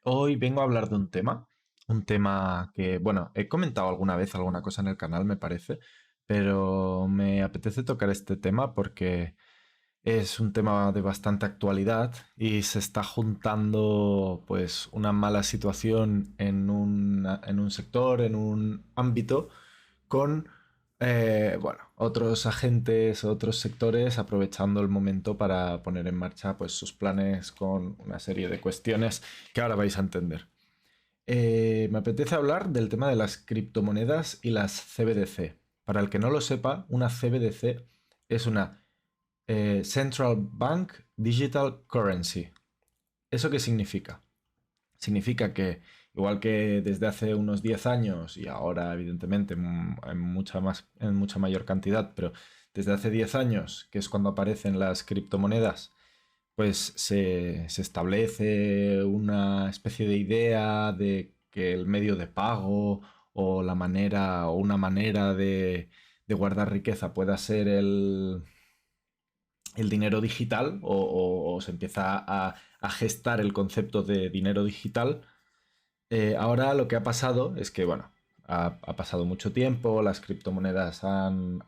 Hoy vengo a hablar de un tema que, bueno, he comentado alguna vez alguna cosa en el canal, me parece, pero me apetece tocar este tema porque es un tema de bastante actualidad y se está juntando pues una mala situación en un sector, en un ámbito, con bueno, otros agentes, otros sectores aprovechando el momento para poner en marcha pues sus planes con una serie de cuestiones que ahora vais a entender. Me apetece hablar del tema de las criptomonedas y las CBDC. Para el que no lo sepa, una CBDC es una Central Bank Digital Currency. ¿Eso qué significa? Significa que, igual que desde hace unos 10 años y ahora, evidentemente, en mucha mayor cantidad, pero desde hace 10 años, que es cuando aparecen las criptomonedas, pues se establece una especie de idea de que el medio de pago o la manera o una manera de guardar riqueza pueda ser el dinero digital o se empieza a gestar el concepto de dinero digital. Ahora lo que ha pasado es que, bueno, ha pasado mucho tiempo, las criptomonedas han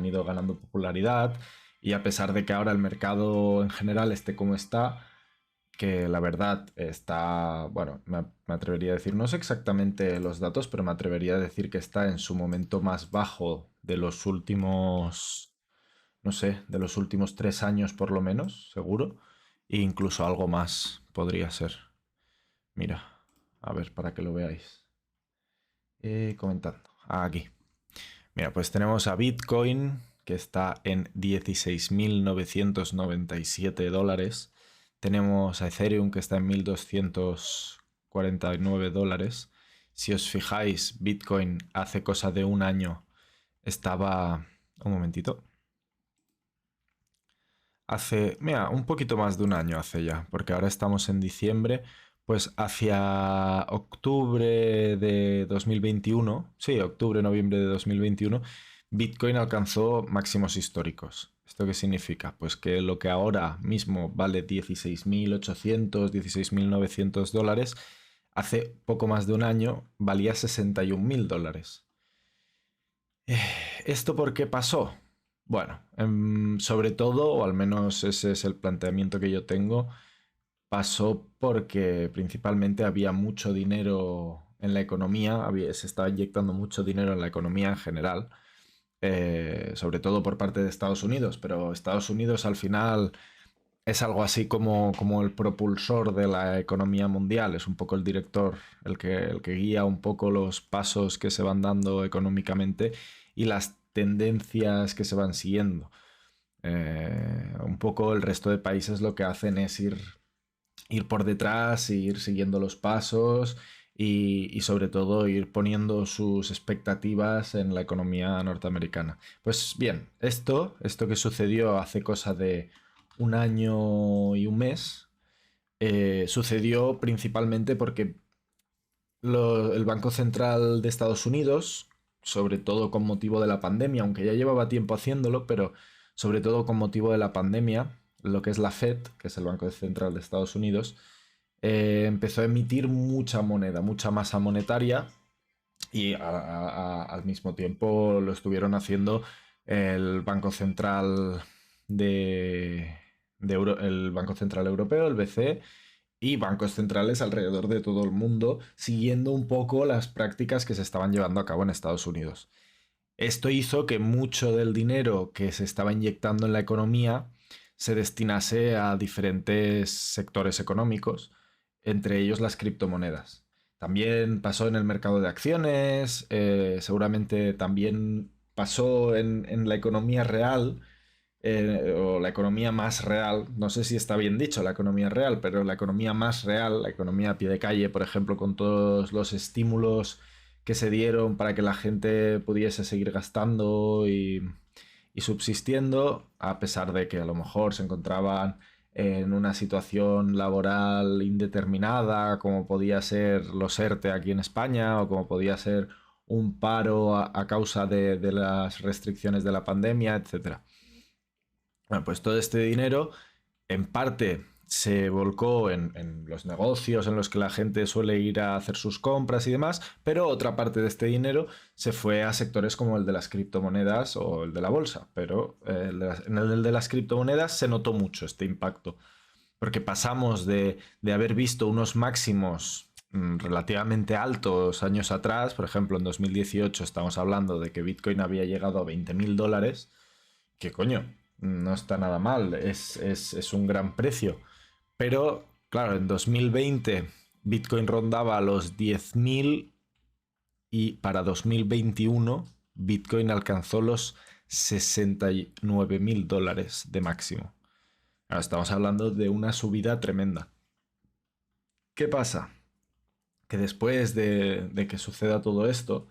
ido ganando popularidad y a pesar de que ahora el mercado en general esté como está, que la verdad está, bueno, me atrevería a decir, no sé exactamente los datos, pero me atrevería a decir que está en su momento más bajo de los últimos, no sé, de los últimos 3 años por lo menos, seguro, e incluso algo más podría ser. Mira, a ver, para que lo veáis. Comentando. Aquí. Mira, pues tenemos a Bitcoin, que está en 16.997 dólares. Tenemos a Ethereum, que está en 1.249 dólares. Si os fijáis, Bitcoin hace cosa de un año estaba... Un momentito. Hace, mira, un poquito más de un año hace ya, porque ahora estamos en diciembre, pues hacia octubre de 2021, sí, octubre, noviembre de 2021, Bitcoin alcanzó máximos históricos. ¿Esto qué significa? Pues que lo que ahora mismo vale 16.800, 16.900 dólares, hace poco más de un año valía 61.000 dólares. ¿Esto por qué pasó? Bueno, sobre todo, o al menos ese es el planteamiento que yo tengo, pasó porque principalmente había mucho dinero en la economía, se estaba inyectando mucho dinero en la economía en general, sobre todo por parte de Estados Unidos, pero Estados Unidos al final es algo así como el propulsor de la economía mundial, es un poco el director, el que guía un poco los pasos que se van dando económicamente y las tendencias que se van siguiendo. Un poco el resto de países lo que hacen es ir por detrás, ir siguiendo los pasos y sobre todo ir poniendo sus expectativas en la economía norteamericana. Pues bien, esto que sucedió hace cosa de un año y un mes, sucedió principalmente porque el Banco Central de Estados Unidos, sobre todo con motivo de la pandemia, aunque ya llevaba tiempo haciéndolo, pero sobre todo con motivo de la pandemia, lo que es la Fed, que es el Banco Central de Estados Unidos, empezó a emitir mucha moneda, mucha masa monetaria y al mismo tiempo lo estuvieron haciendo el Banco Central el Banco Central Europeo, el BCE, y bancos centrales alrededor de todo el mundo, siguiendo un poco las prácticas que se estaban llevando a cabo en Estados Unidos. Esto hizo que mucho del dinero que se estaba inyectando en la economía se destinase a diferentes sectores económicos, entre ellos las criptomonedas. También pasó en el mercado de acciones, seguramente también pasó en la economía real, o la economía más real, no sé si está bien dicho la economía real, pero la economía más real, la economía a pie de calle, por ejemplo, con todos los estímulos que se dieron para que la gente pudiese seguir gastando y subsistiendo, a pesar de que a lo mejor se encontraban en una situación laboral indeterminada, como podía ser los ERTE aquí en España, o como podía ser un paro a causa de las restricciones de la pandemia, etcétera. Bueno, pues todo este dinero, en parte, se volcó en los negocios en los que la gente suele ir a hacer sus compras y demás, pero otra parte de este dinero se fue a sectores como el de las criptomonedas o el de la bolsa. Pero en el de las criptomonedas se notó mucho este impacto, porque pasamos de haber visto unos máximos relativamente altos años atrás. Por ejemplo, en 2018 estamos hablando de que Bitcoin había llegado a $20.000, que coño, no está nada mal, es un gran precio. Pero, claro, en 2020 Bitcoin rondaba los 10.000 y para 2021 Bitcoin alcanzó los $69.000 de máximo. Ahora estamos hablando de una subida tremenda. ¿Qué pasa? Que después de que suceda todo esto,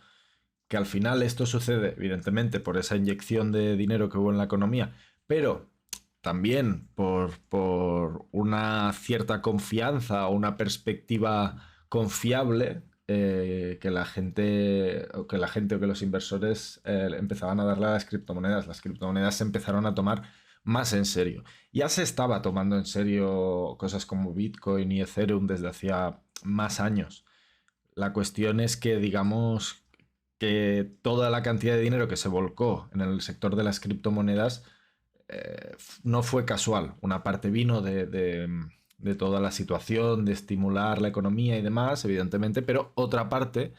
que al final esto sucede evidentemente por esa inyección de dinero que hubo en la economía, pero también por una cierta confianza o una perspectiva confiable, que la gente o que los inversores empezaban a darle a las criptomonedas. Las criptomonedas se empezaron a tomar más en serio. Ya se estaba tomando en serio cosas como Bitcoin y Ethereum desde hacía más años. La cuestión es que, digamos, que toda la cantidad de dinero que se volcó en el sector de las criptomonedas no fue casual. Una parte vino de toda la situación, de estimular la economía y demás, evidentemente, pero otra parte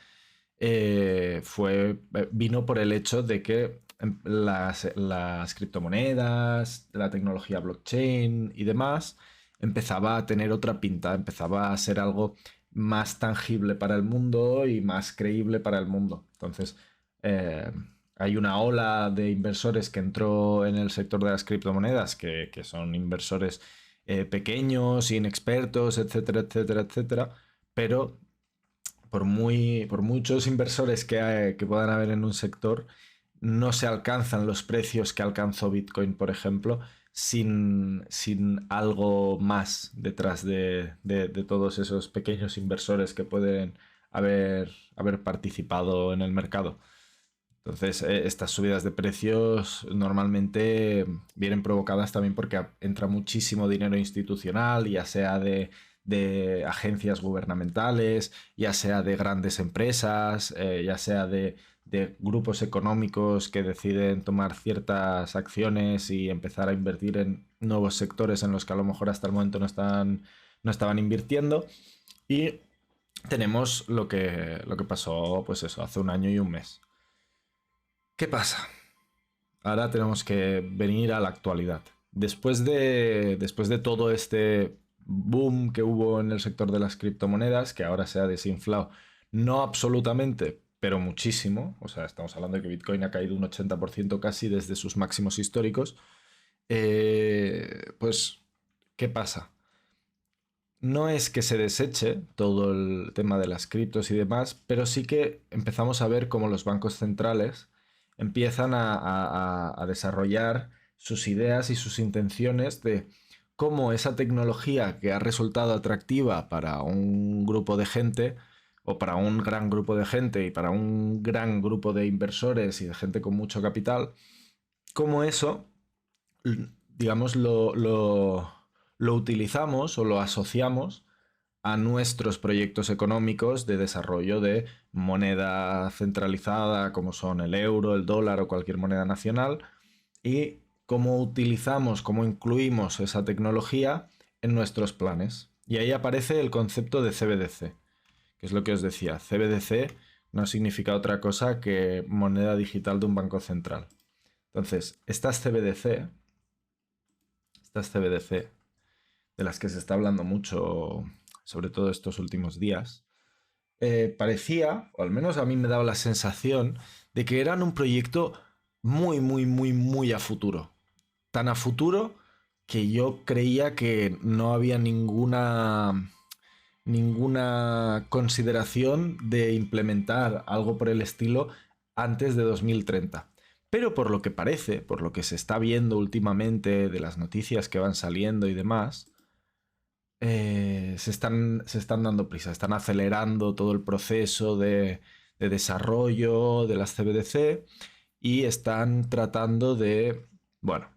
vino por el hecho de que las criptomonedas, la tecnología blockchain y demás empezaba a tener otra pinta, empezaba a ser algo más tangible para el mundo y más creíble para el mundo. Entonces, eh, hay una ola de inversores que entró en el sector de las criptomonedas, que son inversores pequeños, inexpertos, etcétera, etcétera, etcétera, pero por muchos inversores que puedan haber en un sector, no se alcanzan los precios que alcanzó Bitcoin, por ejemplo, sin algo más detrás de todos esos pequeños inversores que pueden haber participado en el mercado. Entonces, estas subidas de precios normalmente vienen provocadas también porque entra muchísimo dinero institucional, ya sea de agencias gubernamentales, ya sea de grandes empresas, ya sea de grupos económicos que deciden tomar ciertas acciones y empezar a invertir en nuevos sectores en los que a lo mejor hasta el momento no estaban invirtiendo. Y tenemos lo que pasó, pues eso, hace un año y un mes. ¿Qué pasa? Ahora tenemos que venir a la actualidad. Después de todo este boom que hubo en el sector de las criptomonedas, que ahora se ha desinflado, no absolutamente, pero muchísimo. O sea, estamos hablando de que Bitcoin ha caído un 80% casi desde sus máximos históricos. Pues, ¿qué pasa? No es que se deseche todo el tema de las criptos y demás, pero sí que empezamos a ver cómo los bancos centrales empiezan a desarrollar sus ideas y sus intenciones de cómo esa tecnología que ha resultado atractiva para un grupo de gente, o para un gran grupo de gente y para un gran grupo de inversores y de gente con mucho capital, cómo eso, digamos, lo utilizamos o lo asociamos a nuestros proyectos económicos de desarrollo de moneda centralizada como son el euro, el dólar o cualquier moneda nacional, y cómo utilizamos, cómo incluimos esa tecnología en nuestros planes. Y ahí aparece el concepto de CBDC, que es lo que os decía. CBDC no significa otra cosa que moneda digital de un banco central. Entonces, estas CBDC de las que se está hablando mucho, sobre todo estos últimos días, parecía, o al menos a mí me daba la sensación, de que eran un proyecto muy, muy, muy, muy a futuro. Tan a futuro que yo creía que no había ninguna consideración de implementar algo por el estilo antes de 2030. Pero por lo que parece, por lo que se está viendo últimamente de las noticias que van saliendo y demás, se están dando prisa, están acelerando todo el proceso de desarrollo de las CBDC y están tratando de, bueno,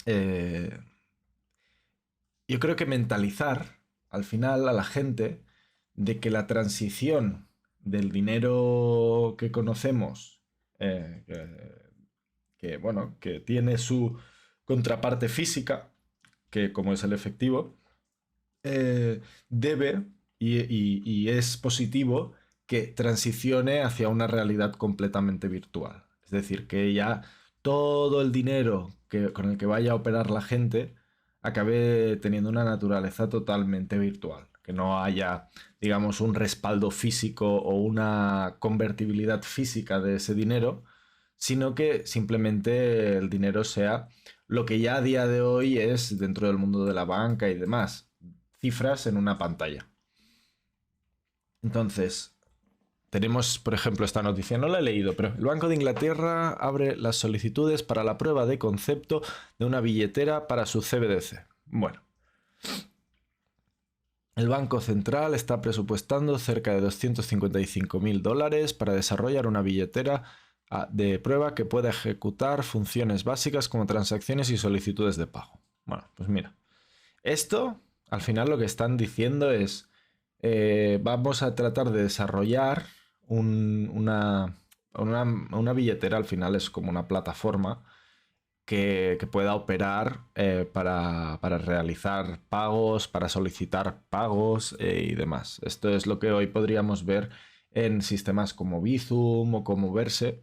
eh, yo creo que mentalizar al final a la gente de que la transición del dinero que conocemos, eh, que, bueno, que tiene su contraparte física, que como es el efectivo, eh, debe y es positivo que transicione hacia una realidad completamente virtual. Es decir, que ya todo el dinero con el que vaya a operar la gente acabe teniendo una naturaleza totalmente virtual. Que no haya, digamos, un respaldo físico o una convertibilidad física de ese dinero, sino que simplemente el dinero sea lo que ya a día de hoy es dentro del mundo de la banca y demás, cifras en una pantalla. Entonces, tenemos, por ejemplo, esta noticia, no la he leído, pero el Banco de Inglaterra abre las solicitudes para la prueba de concepto de una billetera para su CBDC. Bueno, el Banco Central está presupuestando cerca de 255.000 dólares para desarrollar una billetera de prueba que pueda ejecutar funciones básicas como transacciones y solicitudes de pago. Bueno, pues mira, esto al final lo que están diciendo es vamos a tratar de desarrollar una billetera, al final es como una plataforma que pueda operar para realizar pagos, para solicitar pagos y demás. Esto es lo que hoy podríamos ver en sistemas como Bizum o como Verse,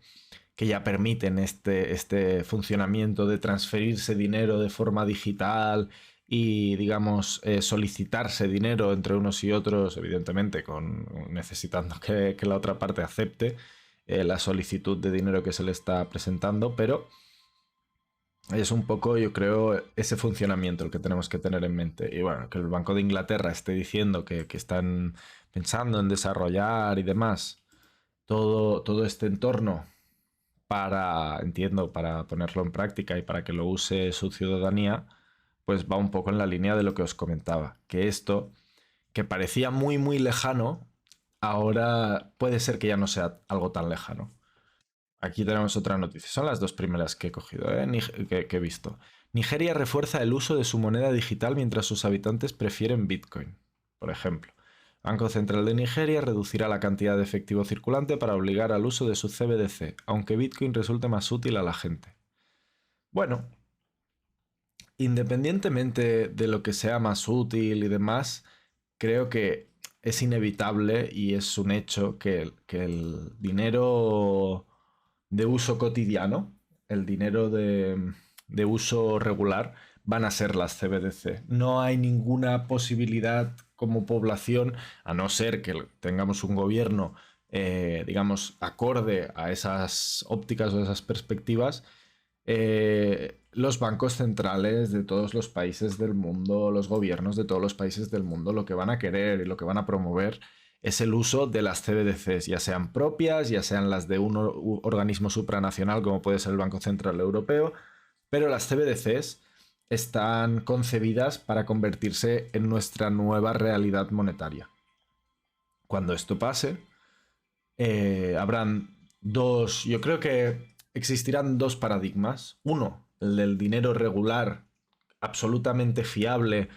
que ya permiten este funcionamiento de transferirse dinero de forma digital y, digamos, solicitarse dinero entre unos y otros, evidentemente, necesitando que la otra parte acepte la solicitud de dinero que se le está presentando, pero es un poco, yo creo, ese funcionamiento el que tenemos que tener en mente. Y bueno, que el Banco de Inglaterra esté diciendo que están pensando en desarrollar y demás todo este entorno entiendo, para ponerlo en práctica y para que lo use su ciudadanía, pues va un poco en la línea de lo que os comentaba, que esto, que parecía muy, muy lejano, ahora puede ser que ya no sea algo tan lejano. Aquí tenemos otra noticia. Son las dos primeras que he cogido, que he visto. Nigeria refuerza el uso de su moneda digital mientras sus habitantes prefieren Bitcoin, por ejemplo. Banco Central de Nigeria reducirá la cantidad de efectivo circulante para obligar al uso de su CBDC, aunque Bitcoin resulte más útil a la gente. Bueno, independientemente de lo que sea más útil y demás, creo que es inevitable y es un hecho que el dinero de uso cotidiano, el dinero de uso regular, van a ser las CBDC. No hay ninguna posibilidad como población, a no ser que tengamos un gobierno, digamos, acorde a esas ópticas o esas perspectivas, los bancos centrales de todos los países del mundo, los gobiernos de todos los países del mundo, lo que van a querer y lo que van a promover es el uso de las CBDCs, ya sean propias, ya sean las de un organismo supranacional como puede ser el Banco Central Europeo, pero las CBDCs están concebidas para convertirse en nuestra nueva realidad monetaria. Cuando esto pase, habrán dos, yo creo que existirán dos paradigmas. Uno, el del dinero regular, absolutamente fiable,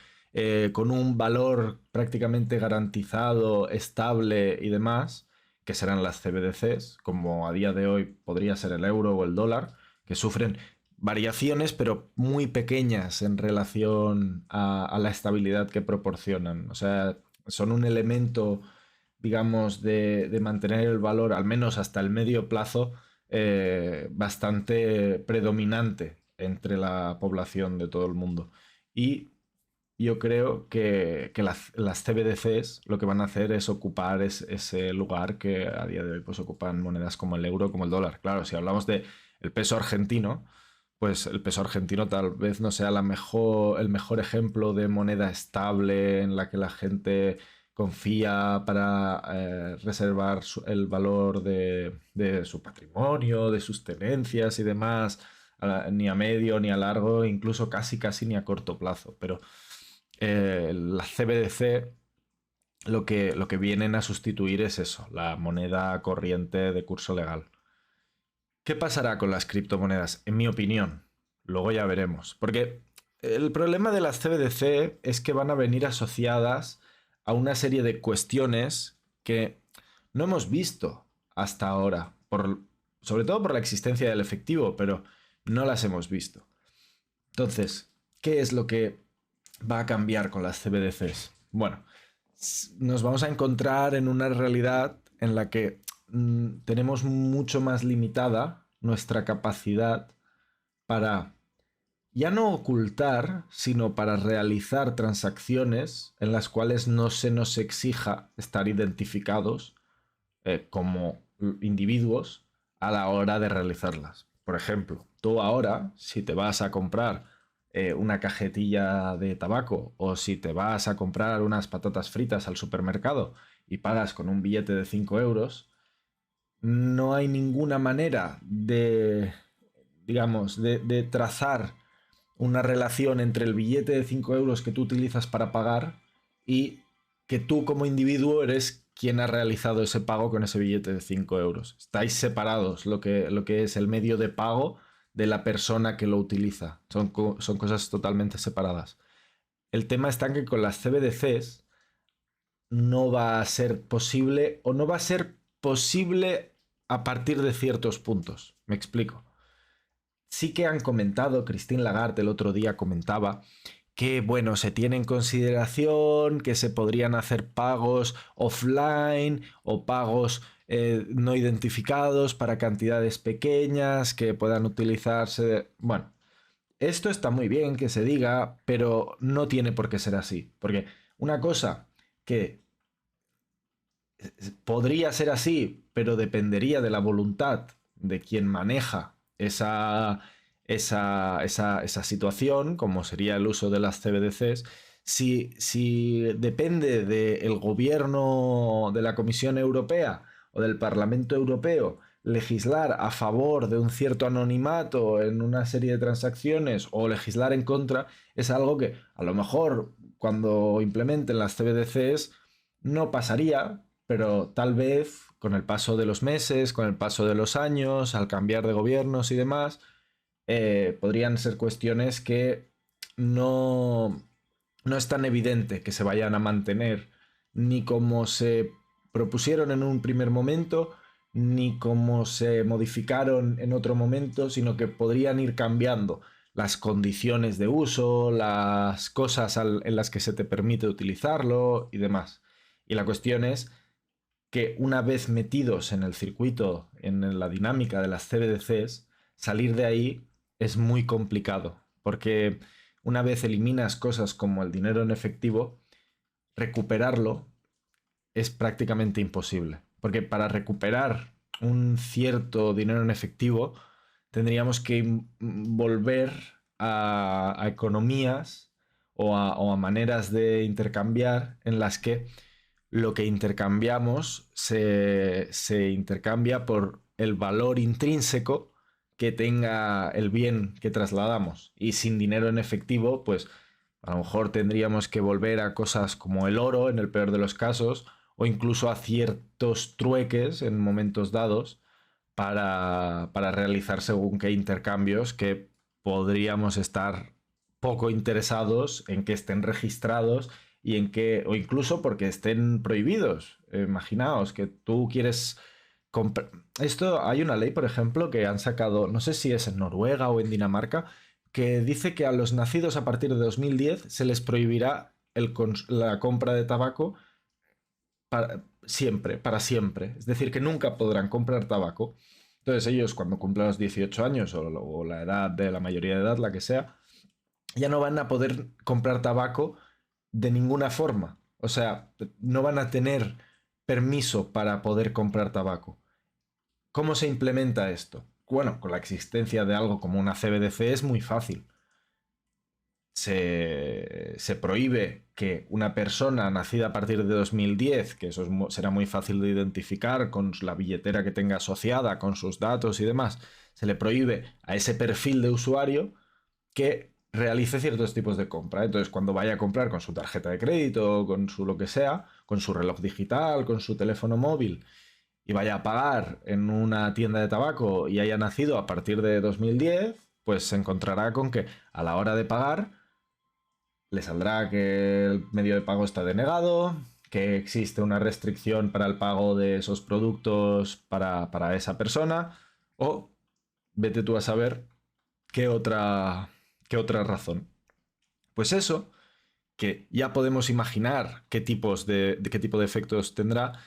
con un valor prácticamente garantizado, estable y demás, que serán las CBDCs, como a día de hoy podría ser el euro o el dólar, que sufren variaciones pero muy pequeñas en relación a la estabilidad que proporcionan. O sea, son un elemento, digamos, de mantener el valor, al menos hasta el medio plazo, bastante predominante entre la población de todo el mundo. Y yo creo que las CBDCs lo que van a hacer es ocupar ese lugar que a día de hoy pues ocupan monedas como el euro, como el dólar. Claro, si hablamos de el peso argentino, pues el peso argentino tal vez no sea el mejor ejemplo de moneda estable en la que la gente confía para reservar el valor de su patrimonio, de sus tenencias y demás, ni a medio, ni a largo, incluso casi casi ni a corto plazo. Pero la CBDC lo que vienen a sustituir es eso, la moneda corriente de curso legal. ¿Qué pasará con las criptomonedas? En mi opinión, luego ya veremos. Porque El problema de las CBDC es que van a venir asociadas a una serie de cuestiones que no hemos visto hasta ahora, sobre todo por la existencia del efectivo, pero no las hemos visto. Entonces, ¿qué es lo que va a cambiar con las CBDCs? Bueno, nos vamos a encontrar en una realidad en la que tenemos mucho más limitada nuestra capacidad para ya no ocultar, sino para realizar transacciones en las cuales no se nos exija estar identificados como individuos a la hora de realizarlas. Por ejemplo, tú ahora, si te vas a comprar una cajetilla de tabaco o si te vas a comprar unas patatas fritas al supermercado y pagas con un billete de 5 euros, no hay ninguna manera de, digamos, de trazar una relación entre el billete de 5 euros que tú utilizas para pagar y que tú como individuo eres quien ha realizado ese pago con ese billete de 5 euros. Estáis separados lo que es el medio de pago de la persona que lo utiliza. Son cosas totalmente separadas. El tema está en que con las CBDCs no va a ser posible o no va a ser posible a partir de ciertos puntos. Me explico. Sí que han comentado, Christine Lagarde el otro día comentaba que, bueno, se tiene en consideración que se podrían hacer pagos offline o pagos no identificados para cantidades pequeñas que puedan utilizarse. Bueno, esto está muy bien que se diga, pero no tiene por qué ser así. Porque una cosa que podría ser así, pero dependería de la voluntad de quien maneja esa situación, como sería el uso de las CBDCs, si depende del gobierno de la Comisión Europea o del Parlamento Europeo legislar a favor de un cierto anonimato en una serie de transacciones o legislar en contra, es algo que a lo mejor cuando implementen las CBDCs no pasaría, pero tal vez con el paso de los meses, con el paso de los años, al cambiar de gobiernos y demás, podrían ser cuestiones que no, no es tan evidente que se vayan a mantener ni como se propusieron en un primer momento, ni como se modificaron en otro momento, sino que podrían ir cambiando las condiciones de uso, las cosas en las que se te permite utilizarlo y demás. Y la cuestión es que una vez metidos en el circuito, en la dinámica de las CBDCs, salir de ahí es muy complicado, porque una vez eliminas cosas como el dinero en efectivo, recuperarlo es prácticamente imposible, porque para recuperar un cierto dinero en efectivo tendríamos que volver a economías o a maneras de intercambiar en las que lo que intercambiamos se intercambia por el valor intrínseco que tenga el bien que trasladamos. Y sin dinero en efectivo, pues a lo mejor tendríamos que volver a cosas como el oro, en el peor de los casos, o incluso a ciertos trueques en momentos dados para realizar según qué intercambios que podríamos estar poco interesados en que estén registrados y en que, o incluso porque estén prohibidos. Imaginaos que tú quieres comprar. Esto, hay una ley, por ejemplo, que han sacado, no sé si es en Noruega o en Dinamarca, que dice que a los nacidos a partir de 2010 se les prohibirá la compra de tabaco siempre, para siempre. Es decir, que nunca podrán comprar tabaco. Entonces ellos cuando cumplan los 18 años o la edad de la mayoría de edad, la que sea, ya no van a poder comprar tabaco de ninguna forma. O sea, no van a tener permiso para poder comprar tabaco. ¿Cómo se implementa esto? Bueno, con la existencia de algo como una CBDC es muy fácil. Se prohíbe que una persona nacida a partir de 2010, que eso será muy fácil de identificar con la billetera que tenga asociada, con sus datos y demás, se le prohíbe a ese perfil de usuario que realice ciertos tipos de compra. Entonces, cuando vaya a comprar con su tarjeta de crédito, con su lo que sea, con su reloj digital, con su teléfono móvil, y vaya a pagar en una tienda de tabaco y haya nacido a partir de 2010, pues se encontrará con que a la hora de pagar le saldrá que el medio de pago está denegado, que existe una restricción para el pago de esos productos para esa persona, o vete tú a saber qué otra razón. Pues eso, que ya podemos imaginar qué tipo de efectos tendrá,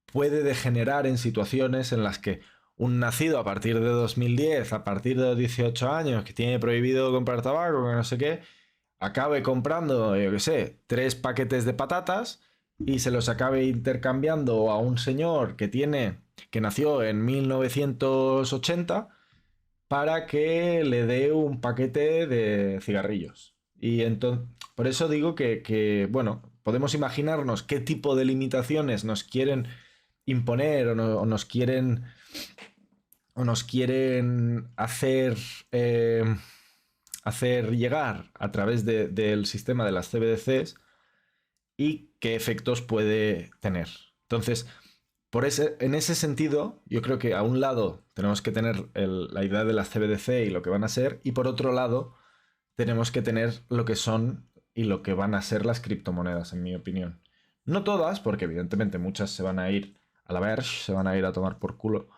puede degenerar en situaciones en las que un nacido a partir de 2010, a partir de los 18 años, que tiene prohibido comprar tabaco, que no sé qué, acabe comprando, yo qué sé, 3 paquetes de patatas y se los acabe intercambiando a un señor que nació en 1980 para que le dé un paquete de cigarrillos. Y entonces, por eso digo bueno, podemos imaginarnos qué tipo de limitaciones nos quieren imponer o nos quieren eh, hacer llegar a través del sistema de las CBDCs y qué efectos puede tener. Entonces, en ese sentido, yo creo que a un lado tenemos que tener la idea de las CBDC y lo que van a ser, y por otro lado tenemos que tener lo que son y lo que van a ser las criptomonedas, en mi opinión. No todas, porque evidentemente muchas se van a ir a la verge, se van a ir a tomar por culo,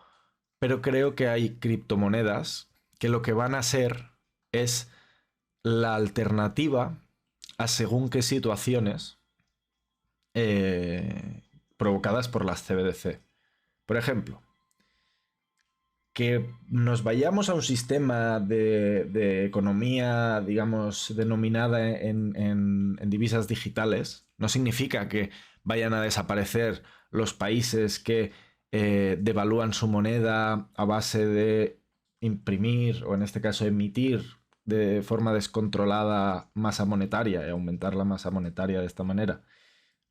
pero creo que hay criptomonedas que lo que van a ser es la alternativa a según qué situaciones provocadas por las CBDC. Por ejemplo, que nos vayamos a un sistema de economía, digamos, denominada en divisas digitales, no significa que vayan a desaparecer los países que devalúan su moneda a base de imprimir, o en este caso emitir de forma descontrolada masa monetaria y aumentar la masa monetaria de esta manera.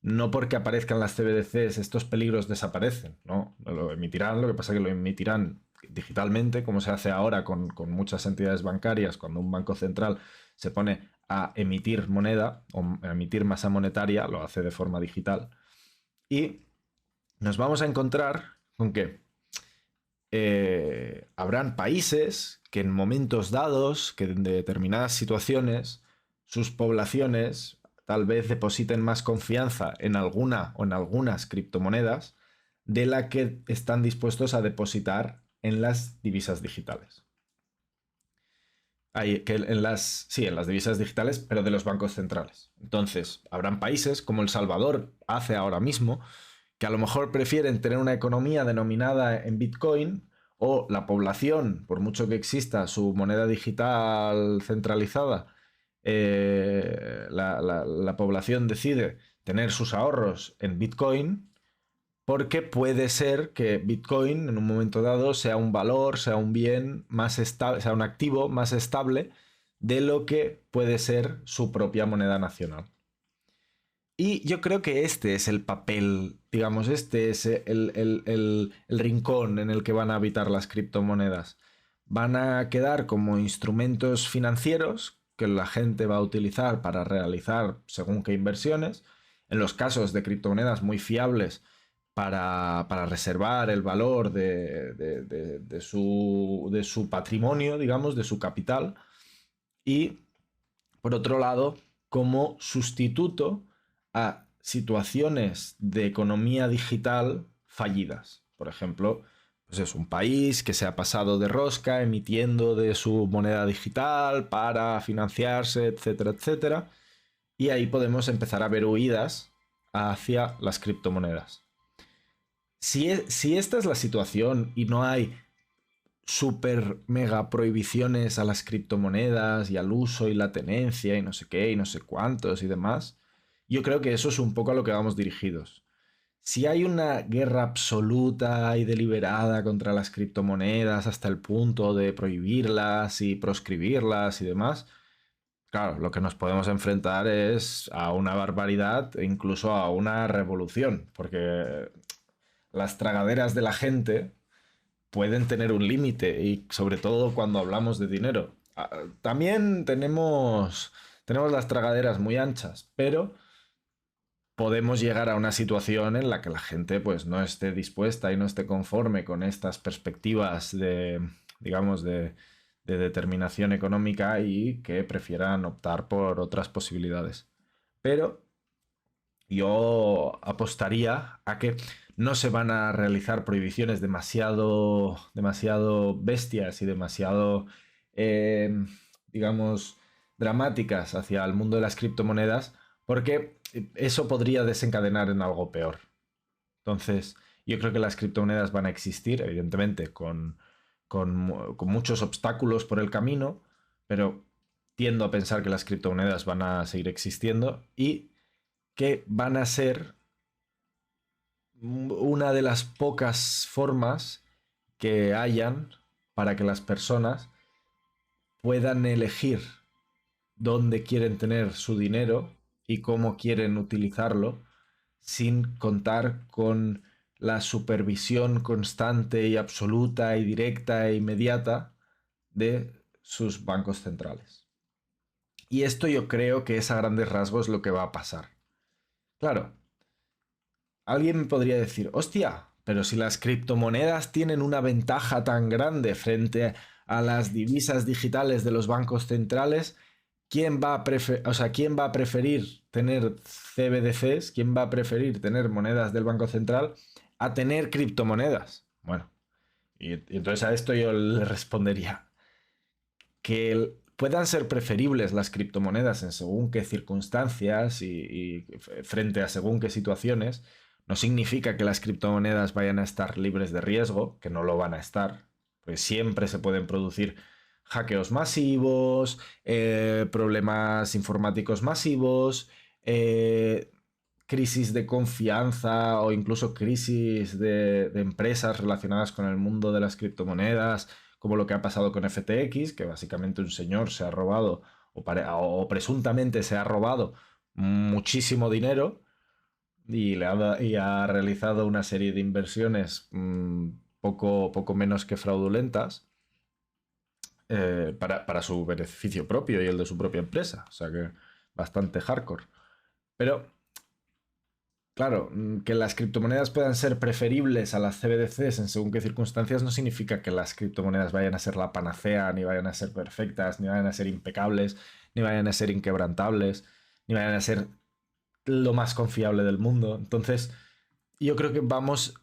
No porque aparezcan las CBDCs estos peligros desaparecen, ¿no? Lo emitirán, lo que pasa es que lo emitirán digitalmente, como se hace ahora con muchas entidades bancarias, cuando un banco central se pone a emitir moneda o a emitir masa monetaria, lo hace de forma digital. Y nos vamos a encontrar con que habrán países que en momentos dados, que en determinadas situaciones, sus poblaciones tal vez depositen más confianza en alguna o en algunas criptomonedas de la que están dispuestos a depositar en las divisas digitales. Sí, en las divisas digitales, pero de los bancos centrales. Entonces, habrán países como El Salvador hace ahora mismo, que a lo mejor prefieren tener una economía denominada en Bitcoin, o la población, por mucho que exista su moneda digital centralizada, la población decide tener sus ahorros en Bitcoin, porque puede ser que Bitcoin en un momento dado sea un valor, sea un bien más estable, sea un activo más estable de lo que puede ser su propia moneda nacional. Y yo creo que este es el papel, digamos, este es el rincón en el que van a habitar las criptomonedas. Van a quedar como instrumentos financieros que la gente va a utilizar para realizar según qué inversiones. En los casos de criptomonedas muy fiables para reservar el valor de su patrimonio, digamos, de su capital. Y, por otro lado, como sustituto a situaciones de economía digital fallidas. Por ejemplo, pues es un país que se ha pasado de rosca emitiendo de su moneda digital para financiarse, etcétera, etcétera. Y ahí podemos empezar a ver huidas hacia las criptomonedas. Si esta es la situación y no hay super mega prohibiciones a las criptomonedas y al uso y la tenencia y no sé qué y no sé cuántos y demás, yo creo que eso es un poco a lo que vamos dirigidos. Si hay una guerra absoluta y deliberada contra las criptomonedas hasta el punto de prohibirlas y proscribirlas y demás, claro, lo que nos podemos enfrentar es a una barbaridad e incluso a una revolución, porque las tragaderas de la gente pueden tener un límite y sobre todo cuando hablamos de dinero. También tenemos las tragaderas muy anchas, pero podemos llegar a una situación en la que la gente pues no esté dispuesta y no esté conforme con estas perspectivas de, digamos, de determinación económica y que prefieran optar por otras posibilidades. Pero yo apostaría a que no se van a realizar prohibiciones demasiado bestias y demasiado, eh, digamos, dramáticas hacia el mundo de las criptomonedas, porque eso podría desencadenar en algo peor. Entonces, yo creo que las criptomonedas van a existir, evidentemente, con muchos obstáculos por el camino, pero tiendo a pensar que las criptomonedas van a seguir existiendo y que van a ser una de las pocas formas que hayan para que las personas puedan elegir dónde quieren tener su dinero y cómo quieren utilizarlo sin contar con la supervisión constante y absoluta y directa e inmediata de sus bancos centrales. Y esto yo creo que es a grandes rasgos lo que va a pasar. Claro, alguien me podría decir, hostia, pero si las criptomonedas tienen una ventaja tan grande frente a las divisas digitales de los bancos centrales, ¿quién va a preferir tener CBDCs? ¿Quién va a preferir tener monedas del Banco Central a tener criptomonedas? Bueno, y entonces a esto yo le respondería que puedan ser preferibles las criptomonedas en según qué circunstancias y frente a según qué situaciones, no significa que las criptomonedas vayan a estar libres de riesgo, que no lo van a estar, pues siempre se pueden producir hackeos masivos, problemas informáticos masivos, crisis de confianza o incluso crisis de empresas relacionadas con el mundo de las criptomonedas, como lo que ha pasado con FTX, que básicamente un señor se ha robado o presuntamente se ha robado muchísimo dinero y ha realizado una serie de inversiones poco menos que fraudulentas para su beneficio propio y el de su propia empresa. O sea que bastante hardcore. Pero, claro, que las criptomonedas puedan ser preferibles a las CBDCs en según qué circunstancias no significa que las criptomonedas vayan a ser la panacea, ni vayan a ser perfectas, ni vayan a ser impecables, ni vayan a ser inquebrantables, ni vayan a ser lo más confiable del mundo. Entonces, yo creo que vamos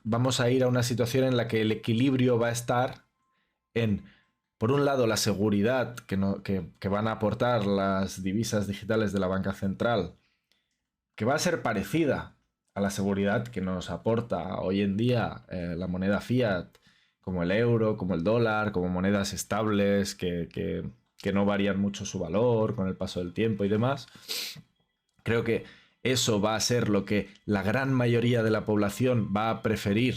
a ir a una situación en la que el equilibrio va a estar en, por un lado, la seguridad que van a aportar las divisas digitales de la banca central, que va a ser parecida a la seguridad que nos aporta hoy en día la moneda fiat, como el euro, como el dólar, como monedas estables que no varían mucho su valor con el paso del tiempo y demás. Creo que eso va a ser lo que la gran mayoría de la población va a preferir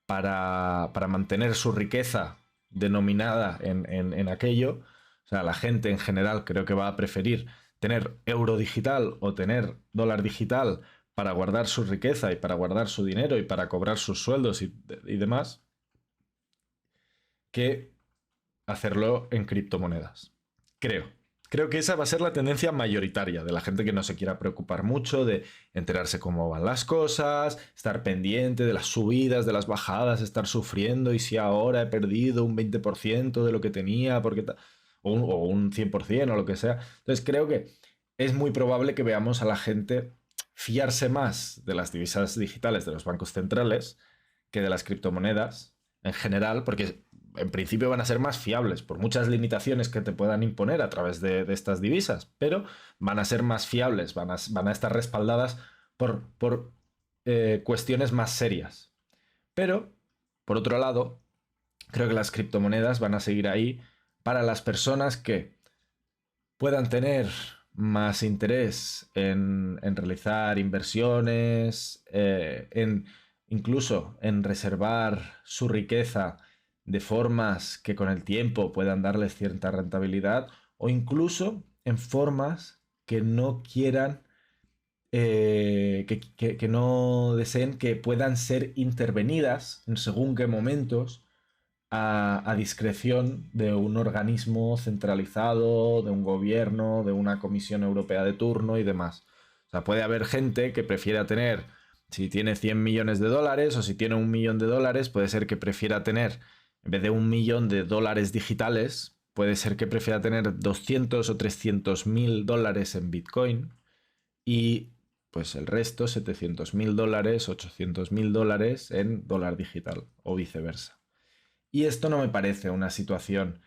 para mantener su riqueza denominada en aquello. O sea, la gente en general creo que va a preferir tener euro digital o tener dólar digital para guardar su riqueza y para guardar su dinero y para cobrar sus sueldos y demás, que hacerlo en criptomonedas. Creo. Creo que esa va a ser la tendencia mayoritaria de la gente que no se quiera preocupar mucho de enterarse cómo van las cosas, estar pendiente de las subidas, de las bajadas, estar sufriendo y si ahora he perdido un 20% de lo que tenía, o un 100% o lo que sea. Entonces creo que es muy probable que veamos a la gente fiarse más de las divisas digitales de los bancos centrales que de las criptomonedas en general, porque en principio van a ser más fiables por muchas limitaciones que te puedan imponer a través de estas divisas, pero van a ser más fiables, van a estar respaldadas por cuestiones más serias. Pero, por otro lado, creo que las criptomonedas van a seguir ahí para las personas que puedan tener más interés en realizar inversiones, incluso en reservar su riqueza de formas que con el tiempo puedan darles cierta rentabilidad o incluso en formas que no quieran, que no deseen que puedan ser intervenidas en según qué momentos a discreción de un organismo centralizado, de un gobierno, de una comisión europea de turno y demás. O sea, puede haber gente que prefiera tener, si tiene 100 millones de dólares o si tiene 1 millón de dólares, puede ser que prefiera tener, en vez de 1 millón de dólares digitales, puede ser que prefiera tener 200 o 300 mil dólares en Bitcoin y pues el resto, 700 mil dólares, 800 mil dólares en dólar digital o viceversa. Y esto no me parece una situación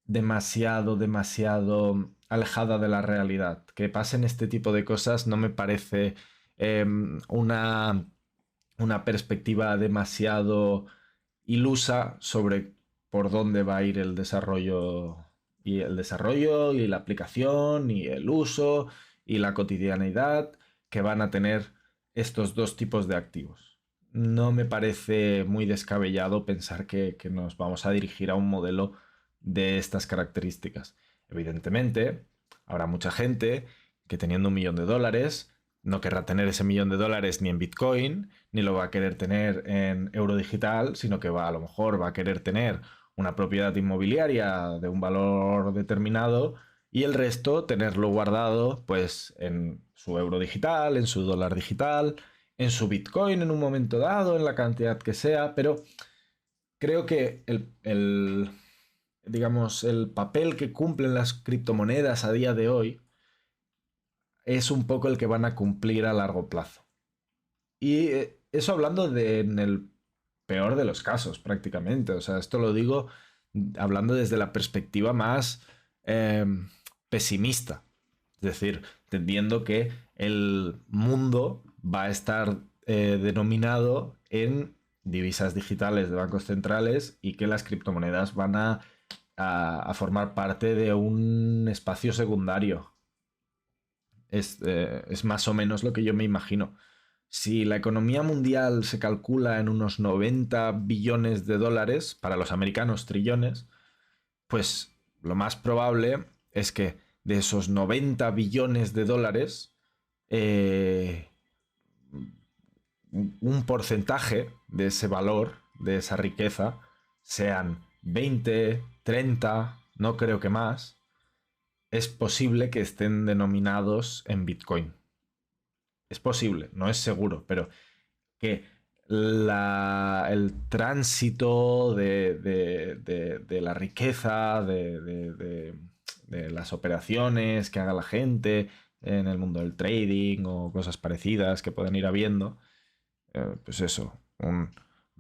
demasiado alejada de la realidad. Que pasen este tipo de cosas no me parece eh, una, una perspectiva demasiado ilusa sobre por dónde va a ir el desarrollo y la aplicación y el uso y la cotidianidad que van a tener estos dos tipos de activos. No me parece muy descabellado pensar que nos vamos a dirigir a un modelo de estas características. Evidentemente, habrá mucha gente que teniendo $1.000.000 no querrá tener ese $1.000.000 ni en Bitcoin, ni lo va a querer tener en euro digital, sino que a lo mejor va a querer tener una propiedad inmobiliaria de un valor determinado y el resto tenerlo guardado pues en su euro digital, en su dólar digital, en su Bitcoin en un momento dado, en la cantidad que sea, pero creo que digamos, el papel que cumplen las criptomonedas a día de hoy es un poco el que van a cumplir a largo plazo. Y eso hablando en el peor de los casos, prácticamente. O sea, esto lo digo hablando desde la perspectiva más eh, pesimista. Es decir, entendiendo que el mundo va a estar denominado en divisas digitales de bancos centrales y que las criptomonedas van a formar parte de un espacio secundario. Es más o menos lo que yo me imagino. Si la economía mundial se calcula en unos 90 billones de dólares, para los americanos trillones, pues lo más probable es que de esos 90 billones de dólares, eh, un porcentaje de ese valor, de esa riqueza, sean 20, 30, no creo que más, es posible que estén denominados en Bitcoin. Es posible, no es seguro, pero que el tránsito de la riqueza, de las operaciones que haga la gente en el mundo del trading o cosas parecidas que puedan ir habiendo, pues eso, un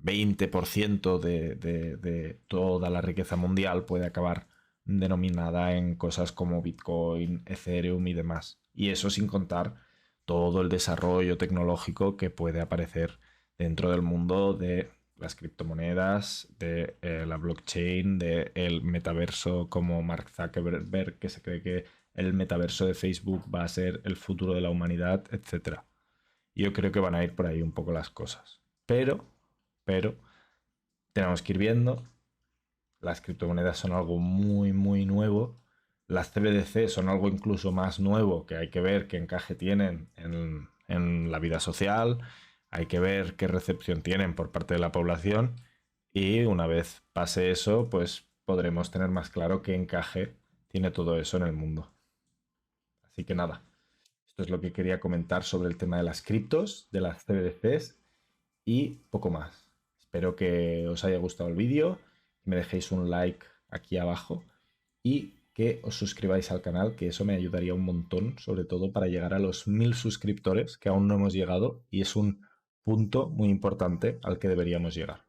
20% de toda la riqueza mundial puede acabar denominada en cosas como Bitcoin, Ethereum y demás. Y eso sin contar todo el desarrollo tecnológico que puede aparecer dentro del mundo de las criptomonedas, de la blockchain, del metaverso como Mark Zuckerberg, que se cree que el metaverso de Facebook va a ser el futuro de la humanidad, etcétera. Yo creo que van a ir por ahí un poco las cosas. Pero, tenemos que ir viendo. Las criptomonedas son algo muy nuevo. Las CBDC son algo incluso más nuevo que hay que ver qué encaje tienen en la vida social. Hay que ver qué recepción tienen por parte de la población. Y una vez pase eso, pues podremos tener más claro qué encaje tiene todo eso en el mundo. Así que nada, esto es lo que quería comentar sobre el tema de las criptos, de las CBDCs y poco más. Espero que os haya gustado el vídeo, que me dejéis un like aquí abajo y que os suscribáis al canal, que eso me ayudaría un montón, sobre todo para llegar a los 1000 suscriptores, que aún no hemos llegado y es un punto muy importante al que deberíamos llegar.